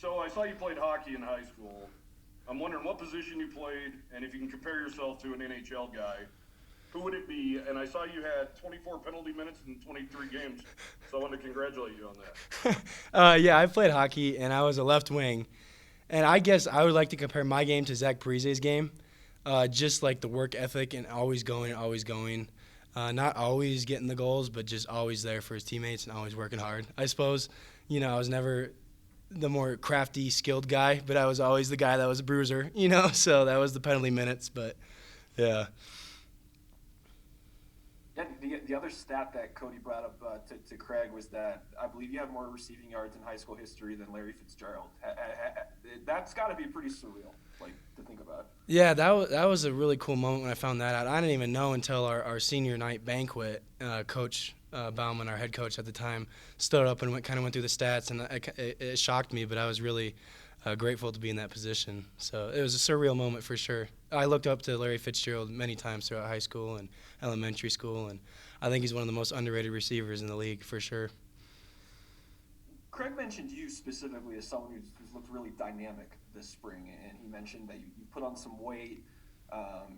So I saw you played hockey in high school. I'm wondering what position you played, and if you can compare yourself to an NHL guy, who would it be? And I saw you had 24 penalty minutes in 23 games, so I want to congratulate you on that. Yeah, I played hockey, and I was a left wing. And I guess I would like to compare my game to Zach Parise's game, just like the work ethic and always going and always going. Not always getting the goals, but just always there for his teammates and always working hard. I suppose, I was never the more crafty, skilled guy, but I was always the guy that was a bruiser, so that was the penalty minutes. But, yeah. Yeah, the other stat that Cody brought up to Craig was that I believe you have more receiving yards in high school history than Larry Fitzgerald. That's got to be pretty surreal, to think about. Yeah, that was a really cool moment when I found that out. I didn't even know until our senior night banquet. Coach Bauman, our head coach at the time, stood up and went through the stats, and it shocked me, but I was really grateful to be in that position. So it was a surreal moment for sure. I looked up to Larry Fitzgerald many times throughout high school and elementary school, and I think he's one of the most underrated receivers in the league for sure. Craig mentioned you specifically as someone who's looked really dynamic this spring, and he mentioned that you put on some weight.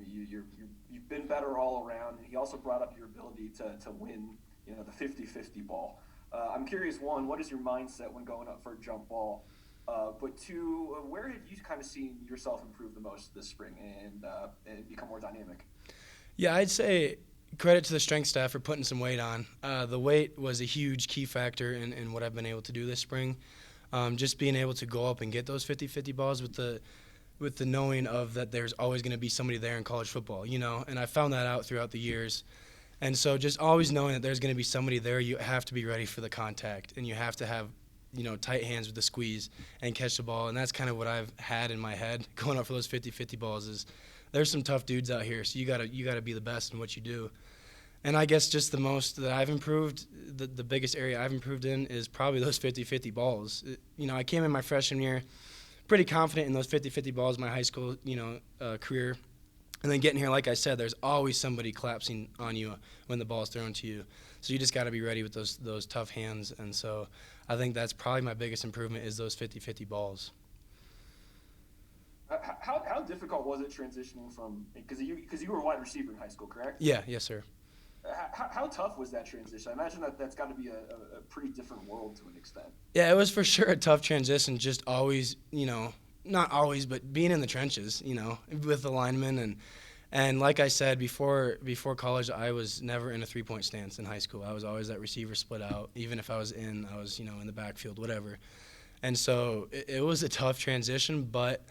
You've been better all around. He also brought up your ability to win, the 50-50 ball. I'm curious, one, what is your mindset when going up for a jump ball? But two, where have you kind of seen yourself improve the most this spring and become more dynamic? Yeah, I'd say credit to the strength staff for putting some weight on. The weight was a huge key factor in what I've been able to do this spring. Just being able to go up and get those 50-50 balls with the knowing of that there's always going to be somebody there in college football, and I found that out throughout the years. And so just always knowing that there's going to be somebody there, you have to be ready for the contact, and you have to have tight hands with the squeeze and catch the ball. And that's kind of what I've had in my head going up for those 50-50 balls is there's some tough dudes out here, so you gotta be the best in what you do. And I guess just the most that I've improved, the biggest area I've improved in is probably those 50-50 balls. I came in my freshman year pretty confident in those 50-50 balls my high school, career. And then getting here, like I said, there's always somebody collapsing on you when the ball's thrown to you. So you just got to be ready with those tough hands. And so I think that's probably my biggest improvement is those 50-50 balls. How difficult was it transitioning from – because you were a wide receiver in high school, correct? Yeah, yes, sir. How tough was that transition? I imagine that's got to be a pretty different world to an extent. Yeah, it was for sure a tough transition, just always, not always, but being in the trenches, with the linemen. And like I said, before college, I was never in a three-point stance in high school. I was always that receiver split out. Even if I was in the backfield, whatever. And so it was a tough transition, but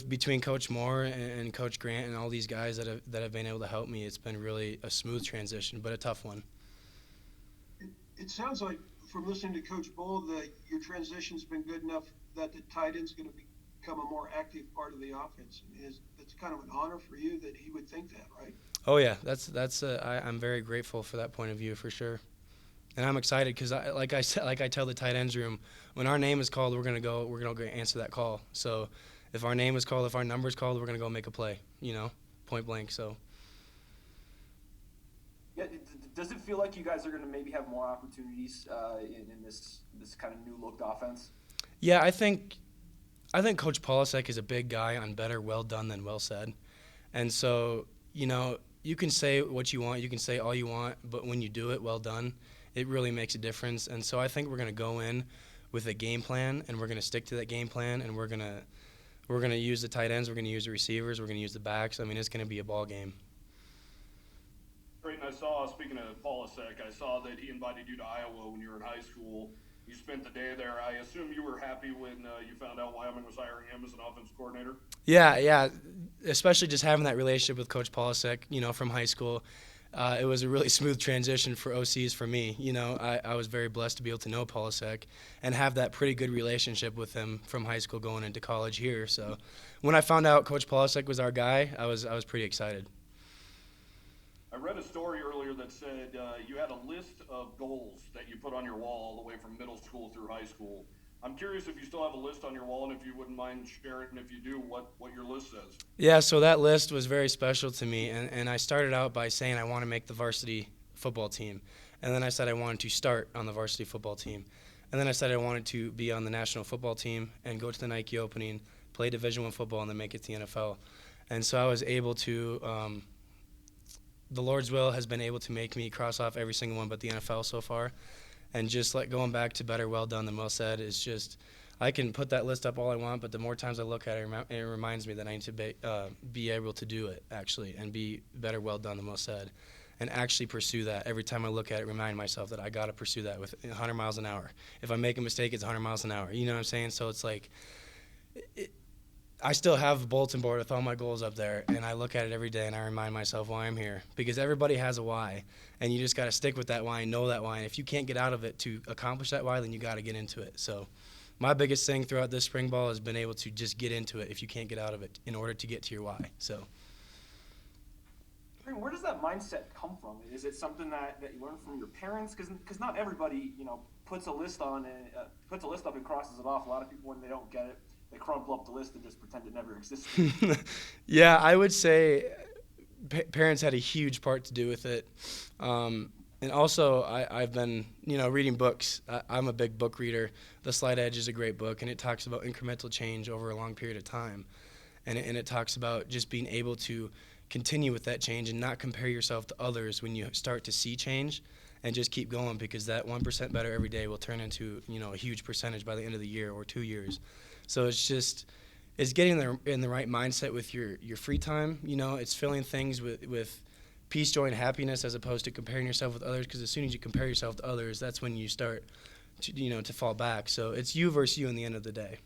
between Coach Moore and Coach Grant and all these guys that have been able to help me, it's been really a smooth transition, but a tough one. It sounds like from listening to Coach Bull that your transition's been good enough that the tight end's going to become a more active part of the offense. That's kind of an honor for you that he would think that, right? Oh yeah, I'm very grateful for that point of view for sure, and I'm excited because like I tell the tight ends room, when our name is called, we're gonna go answer that call. So if our name is called, if our number is called, we're gonna go make a play, point blank. So. Yeah, does it feel like you guys are going to maybe have more opportunities in this kind of new looked offense? Yeah, I think Coach Polasek is a big guy on better well done than well said. And so, you can say what you want, you can say all you want, but when you do it well done, it really makes a difference. And so I think we're going to go in with a game plan, and we're going to stick to that game plan, and we're going to use the tight ends, we're going to use the receivers, we're going to use the backs. I mean, it's going to be a ball game. Treyton, speaking of Polasek, I saw that he invited you to Iowa when you were in high school. You spent the day there. I assume you were happy when you found out Wyoming was hiring him as an offensive coordinator? Yeah, especially just having that relationship with Coach Polasek, from high school. It was a really smooth transition for OCs for me. I was very blessed to be able to know Polasek and have that pretty good relationship with him from high school going into college here. So when I found out Coach Polasek was our guy, I was pretty excited. I read a story earlier that said you had a list of goals that you put on your wall all the way from middle school through high school. I'm curious if you still have a list on your wall, and if you wouldn't mind sharing, if you do, what your list says. Yeah, so that list was very special to me, and I started out by saying I want to make the varsity football team. And then I said I wanted to start on the varsity football team. And then I said I wanted to be on the national football team and go to the Nike opening, play Division I football, and then make it to the NFL. And so I was able to, the Lord's will has been able to make me cross off every single one but the NFL so far. And just like going back to better well done than well said is just, I can put that list up all I want, but the more times I look at it, it reminds me that I need to be able to do it, actually, and be better well done than well said. And actually pursue that. Every time I look at it, remind myself that I got to pursue that with 100 miles an hour. If I make a mistake, it's 100 miles an hour. You know what I'm saying? So it's like, I still have a bulletin board with all my goals up there, and I look at it every day, and I remind myself why I'm here. Because everybody has a why, and you just got to stick with that why and know that why. And if you can't get out of it to accomplish that why, then you got to get into it. So my biggest thing throughout this spring ball has been able to just get into it if you can't get out of it in order to get to your why. So. Where does that mindset come from? Is it something that you learn from your parents? Because not everybody, puts a list up and crosses it off. A lot of people, when they don't get it, they crumple up the list and just pretend it never existed. Yeah, I would say parents had a huge part to do with it. And also, I've been, reading books. I'm a big book reader. The Slight Edge is a great book, and it talks about incremental change over a long period of time. And it talks about just being able to continue with that change and not compare yourself to others when you start to see change, and just keep going, because that 1% better every day will turn into, a huge percentage by the end of the year or 2 years. So it's getting in the right mindset with your free time. It's filling things with peace, joy, and happiness, as opposed to comparing yourself with others, because as soon as you compare yourself to others, that's when you start to fall back. So it's you versus you in the end of the day.